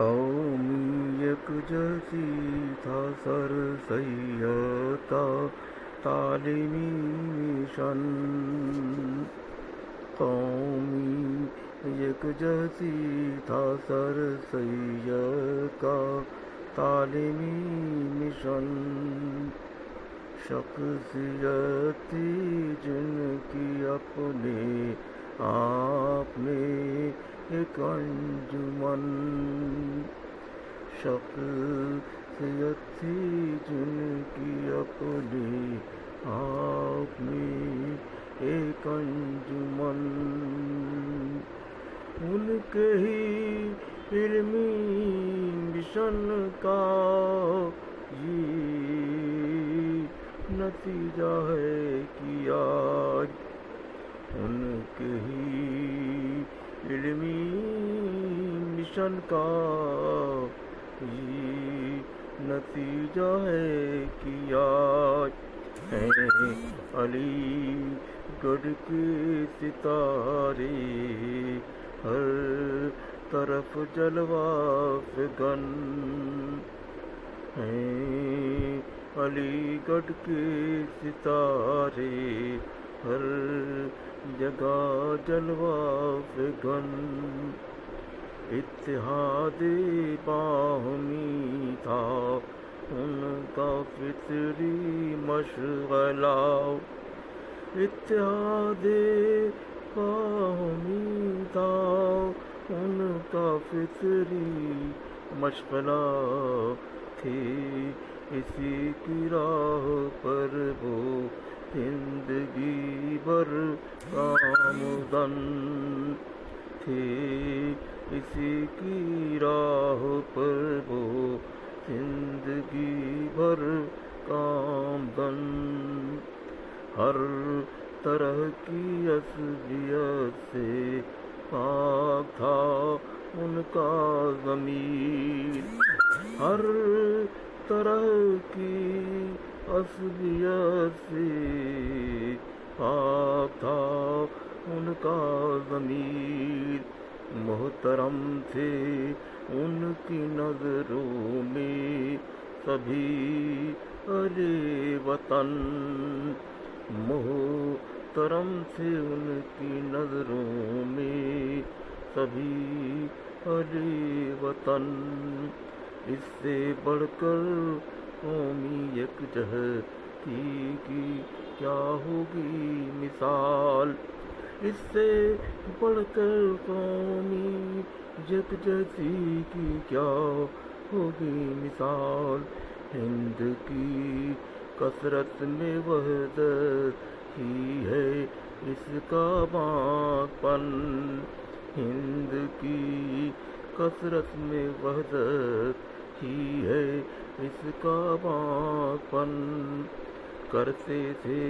قومی یک جیسی تھا سر سید کا تعلیمی مشن، قومی یک جیسی تھا سر سید کا تعلیمی مشن، شخصیت تھی جن کی اپنے آپ میں ایک انجمن، شخصیت تھی جن کی اپنے آپ میں ایک انجمن، ان کے ہی علمی مشن کا یہ نتیجہ ہے کہ آج ان کے ہی علمی مشن کا یہ نتیجہ ہے کہ آج ہیں علی گڑھ کے ستارے ہر طرف جلوہ فگن، ہیں علی گڑھ کے ستارے ہر جگہ جلوہ فگن، اتحاد باہمی تھا ان کا فطری مشغلہ، اتحاد باہمی تھا ان کا فطری مشغلہ، تھے اسی کی راہ پر وہ زندگی بھر گامزن، تھے اسی کی راہ پر وہ زندگی بھر گامزن، ہر طرح کی عصبیت سے پاک تھا ان کا ضمیر، ہر طرح کی عصبیت سے پاک تھا ان کا ضمیر، محترم تھے ان کی نظروں میں سبھی اہل وطن، محترم تھے ان کی نظروں میں سبھی اہل وطن، اس سے بڑھ کر قومی یکجہتی کی کیا ہوگی مثال، اس سے بڑھ کر قومی یکجہتی کی کیا ہوگی مثال، ہند کی کثرت میں وحدت ہی ہے اس کا باق پن، ہند کی کثرت میں وحدت ہی ہے اس کا باق پن، کرتے تھے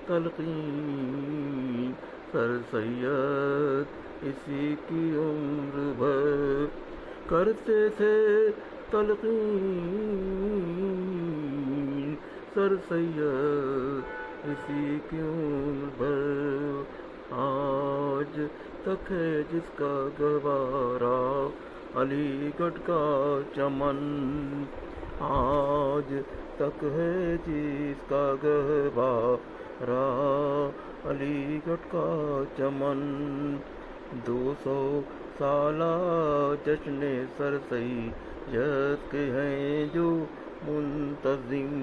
تلقین سر سید اسی کی عمر بھر، کرتے تھے تلقین سر سید اسی کی عمر بھر، آج تک ہے جس کا گہوارہ علی گڑھ کا چمن، آج تک ہے جس کا گہوارہ علی گڑھ کا چمن، 200 سالہ جشن سر سید کے ہیں جو منتظم،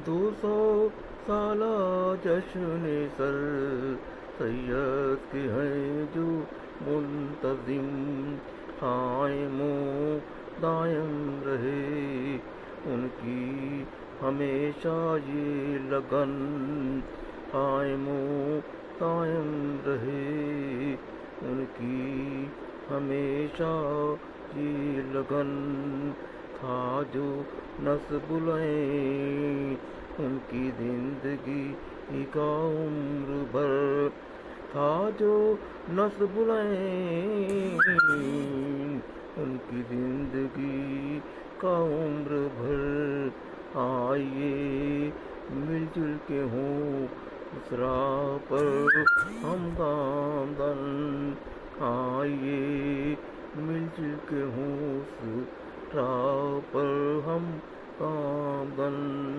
200 سالہ جشن سر سید کے ہیں جو منتظم، قائم و دائم رہے ان کی ہمیشہ یہ لگن، قائم و دائم رہے ان کی ہمیشہ یہ لگن، تھا جو نصب العین ان کی زندگی کا عمر بھر، تھا جو نصب العین ان کی زندگی کا عمر بھر، آئیے مل جل کے ہوں اس راہ پر ہم گامزن، آئیے مل جل کے ہوں اس راہ پر ہم گامزن،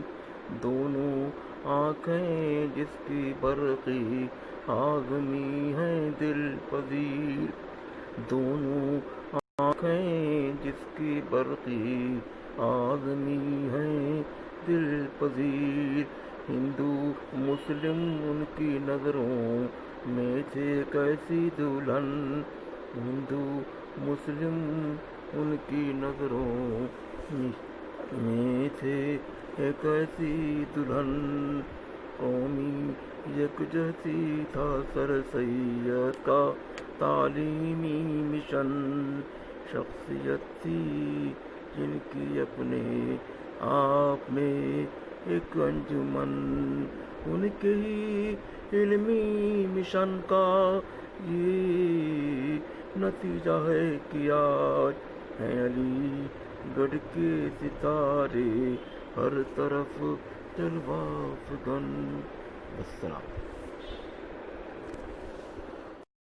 دونوں آنکھیں جس کی برقی آدمی ہیں دل پذیر، دونوں آنکھیں جس کی برقی آدمی ہیں دل پذیر، ہندو مسلم ان کی نظروں میں تھے کیسی دلہن، ہندو مسلم ان کی نظروں میں تھے ایک ایسی دلہن، قومی یکجہتی تھا سر سید کا تعلیمی مشن، شخصیت تھی جن کی اپنے آپ میں ایک انجمن، ان کے ہی علمی مشن کا یہ نتیجہ ہے کہ آج ہیں علی گڑھ کے ستارے ہر طرف جلوہ افغن۔ السلام۔